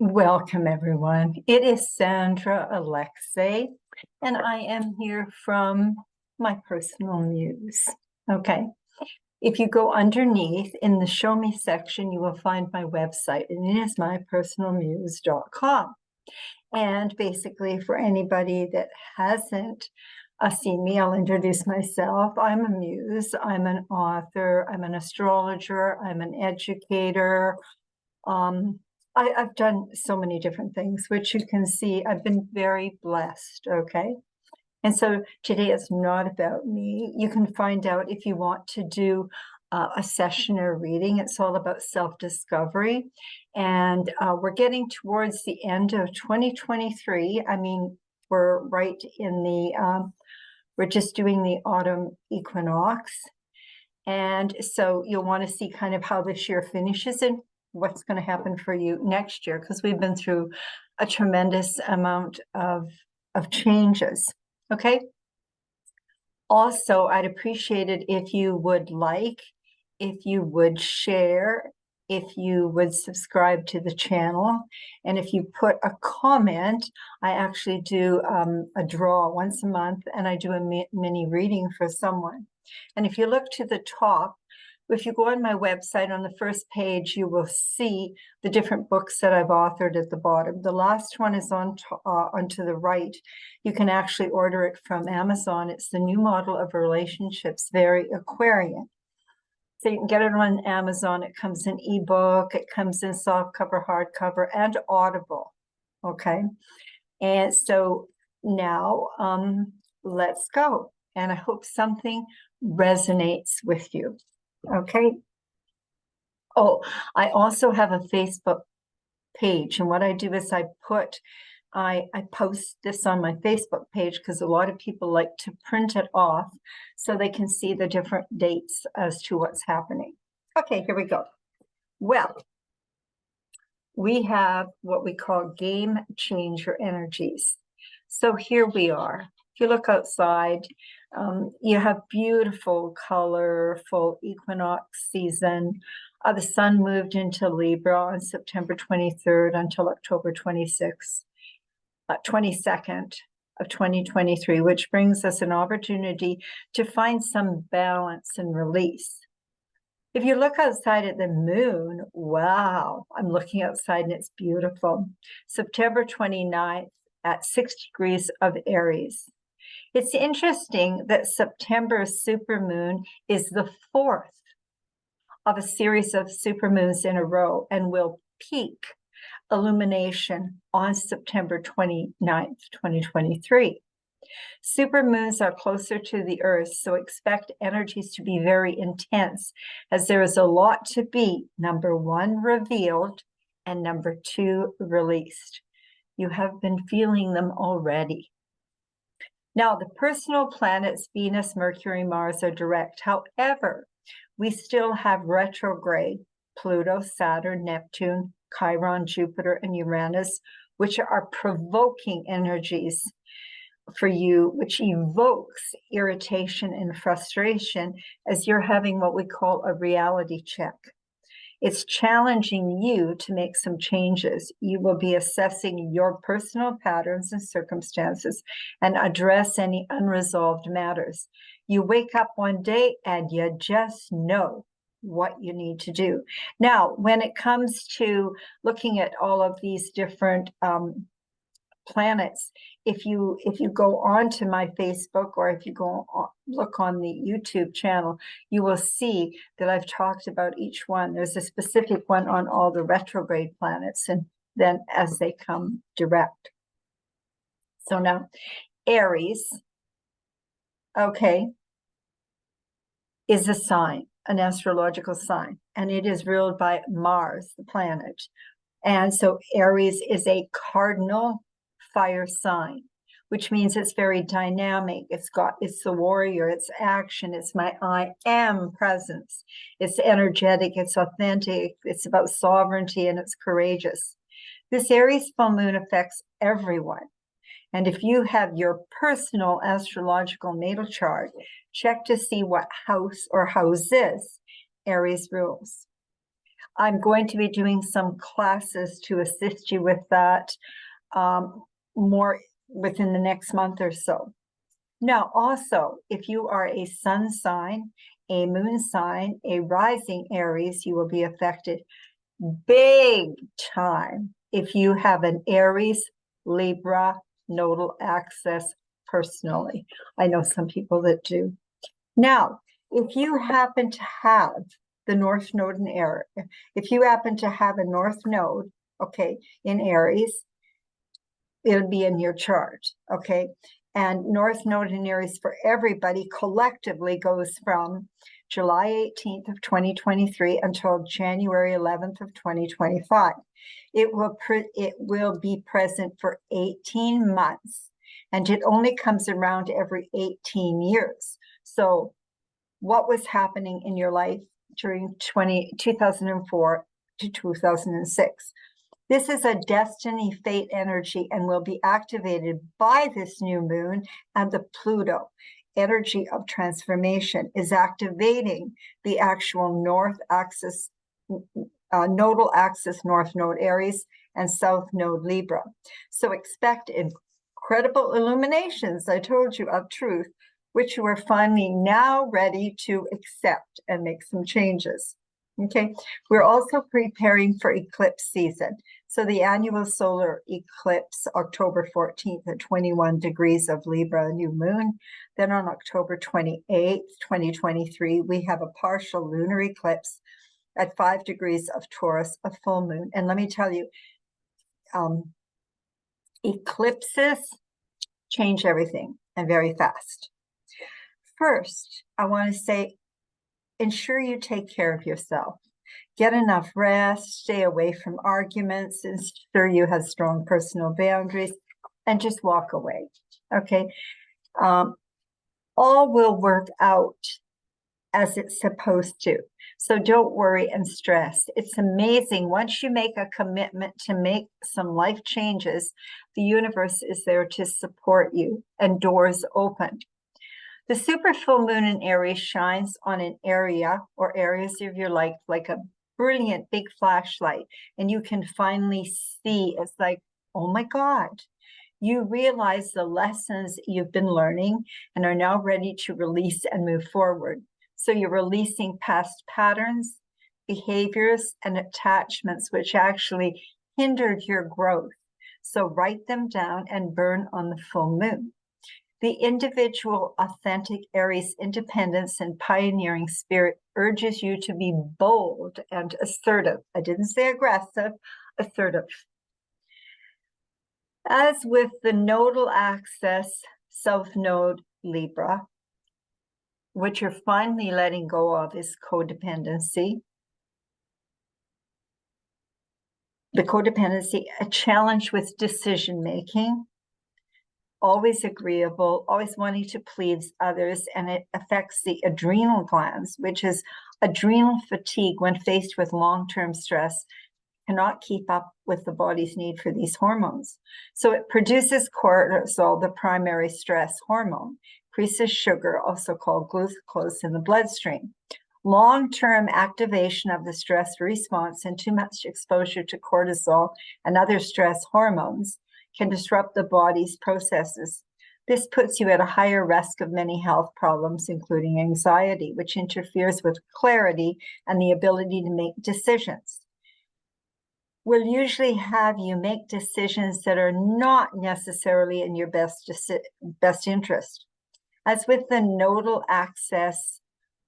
Welcome, everyone. It is Sandra Alexei, and I am here from my personal muse. Okay. If you go underneath in the Show Me section, you will find my website, and it is mypersonalmuse.com. And basically, for anybody that hasn't seen me, I'll introduce myself. I'm a muse. I'm an author. I'm an astrologer. I'm an educator. I've done so many different things, which you can see. I've been very blessed, okay? And so today is not about me. You can find out if you want to do a session or reading. It's all about self-discovery. And we're getting towards the end of 2023. I mean, we're right in the, we're just doing the autumn equinox. And so you'll want to see kind of how this year finishes and what's going to happen for you next year, because we've been through a tremendous amount of changes. Okay. Also, I'd appreciate it if you would like, if you would share, if you would subscribe to the channel, and if you put a comment. I actually do a draw once a month, and I do a mini reading for someone. And if you look to the top, if you go on my website, on the first page, you will see the different books that I've authored at the bottom. The last one is on to the right. You can actually order it from Amazon. It's the New Model of Relationships, very Aquarian. So you can get it on Amazon. It comes in ebook, it comes in softcover, hardcover, and Audible. Okay. And so now let's go. And I hope something resonates with you. Okay. Oh, I also have a Facebook page, and what I do is I post this on my Facebook page because a lot of people like to print it off so they can see the different dates as to what's happening. Okay, here we go. Well, we have what we call game changer energies. So here we are. If you look outside, you have beautiful, colorful equinox season. The sun moved into Libra on September 23rd until October 22nd of 2023, which brings us an opportunity to find some balance and release. If you look outside at the moon, wow, I'm looking outside and it's beautiful. September 29th at 6 degrees of Aries. It's interesting that September's supermoon is the 4th of a series of supermoons in a row and will peak illumination on September 29th, 2023. Supermoons are closer to the Earth, so expect energies to be very intense, as there is a lot to be, number one, revealed, and number two, released. You have been feeling them already. Now, the personal planets, Venus, Mercury, Mars, are direct. However, we still have retrograde, Pluto, Saturn, Neptune, Chiron, Jupiter, and Uranus, which are provoking energies for you, which evokes irritation and frustration as you're having what we call a reality check. It's challenging you to make some changes. You will be assessing your personal patterns and circumstances and address any unresolved matters. You wake up one day and you just know what you need to do. Now, when it comes to looking at all of these different planets, if you go on to my Facebook, or if you go look on the YouTube channel, you will see that I've talked about each one. There's a specific one on all the retrograde planets, and then as they come direct. So now Aries, okay, is a sign, an astrological sign, and it is ruled by Mars, the planet. And so Aries is a cardinal fire sign, which means it's very dynamic. It's the warrior, it's action, it's my I am presence. It's energetic, it's authentic, it's about sovereignty, and it's courageous. This Aries full moon affects everyone. And if you have your personal astrological natal chart, check to see what house or houses Aries rules. I'm going to be doing some classes to assist you with that more within the next month or so. Now, also, if you are a sun sign, a moon sign, a rising Aries, you will be affected big time if you have an Aries, Libra, nodal axis personally. I know some people that do. Now, if you happen to have the North Node in Aries, if you happen to have a North Node, okay, in Aries, it'll be in your chart, okay? And North Node in Aries for everybody collectively goes from July 18th of 2023 until January 11th of 2025. It will be present for 18 months, and it only comes around every 18 years. So what was happening in your life during 2004 to 2006? This is a destiny fate energy and will be activated by this new moon, and the Pluto energy of transformation is activating the actual north axis, nodal axis, North Node Aries and South Node Libra. So expect incredible illuminations, I told you, of truth, which you are finally now ready to accept and make some changes. Okay, we're also preparing for eclipse season. So the annual solar eclipse, October 14th at 21 degrees of Libra, new moon. Then on October 28th, 2023, we have a partial lunar eclipse at 5 degrees of Taurus, a full moon. And let me tell you, eclipses change everything, and very fast. First, I want to say, ensure you take care of yourself. Get enough rest, stay away from arguments, ensure you have strong personal boundaries, and just walk away, okay? All will work out as it's supposed to. So don't worry and stress. It's amazing. Once you make a commitment to make some life changes, the universe is there to support you and doors open. The super full moon in Aries shines on an area or areas of your life like a brilliant big flashlight, and you can finally see. It's like, oh my God, you realize the lessons you've been learning and are now ready to release and move forward. So you're releasing past patterns, behaviors, and attachments which actually hindered your growth. So write them down and burn on the full moon. The individual, authentic Aries independence and pioneering spirit urges you to be bold and assertive. I didn't say aggressive, assertive. As with the nodal axis, South Node Libra, what you're finally letting go of is codependency. The codependency, a challenge with decision-making, always agreeable, always wanting to please others, and it affects the adrenal glands, which is adrenal fatigue when faced with long-term stress, cannot keep up with the body's need for these hormones. So it produces cortisol, the primary stress hormone, increases sugar, also called glucose, in the bloodstream. Long-term activation of the stress response and too much exposure to cortisol and other stress hormones can disrupt the body's processes. This puts you at a higher risk of many health problems, including anxiety, which interferes with clarity and the ability to make decisions. Will usually have you make decisions that are not necessarily in your best interest. As with the nodal axis,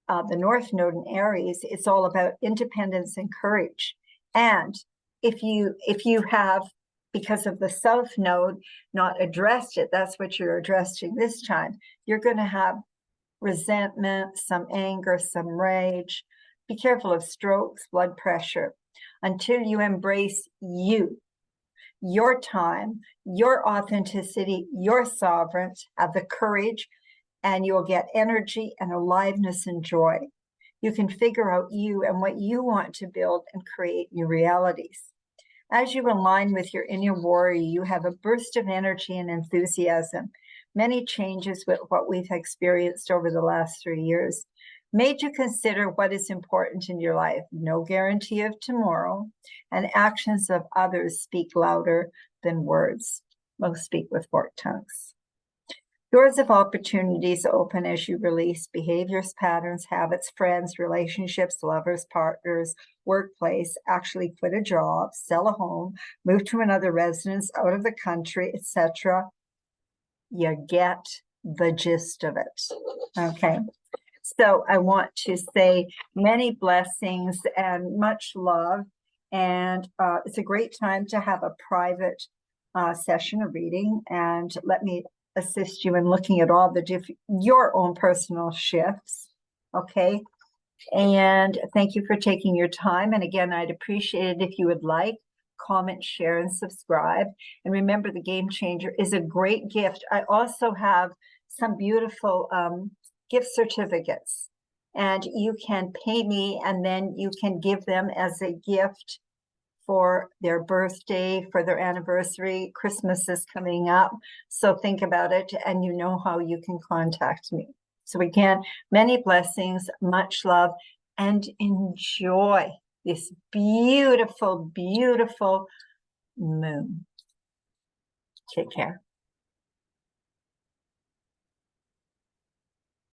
the North Node in Aries, it's all about independence and courage. And if you have, because of the South Node, not addressed it, that's what you're addressing this time, you're going to have resentment, some anger, some rage. Be careful of strokes, blood pressure, until you embrace you, your time, your authenticity, your sovereignty, have the courage, and you'll get energy and aliveness and joy. You can figure out you and what you want to build and create new realities. As you align with your inner warrior, you have a burst of energy and enthusiasm. Many changes with what we've experienced over the last 3 years. made you consider what is important in your life. No guarantee of tomorrow, and actions of others speak louder than words. Most speak with forked tongues. Doors of opportunities open as you release behaviors, patterns, habits, friends, relationships, lovers, partners, workplace, actually quit a job, sell a home, move to another residence, out of the country, etc. You get the gist of it. Okay. So I want to say many blessings and much love. And it's a great time to have a private session of reading. And let me assist you in looking at all the your own personal shifts. Okay. And thank you for taking your time. And again, I'd appreciate it if you would like, comment, share, and subscribe. And remember, the Game Changer is a great gift. I also have some beautiful gift certificates, and you can pay me and then you can give them as a gift for their birthday, for their anniversary. Christmas is coming up, so think about it, and you know how you can contact me. So again, many blessings, much love, and enjoy this beautiful, beautiful moon. Take care.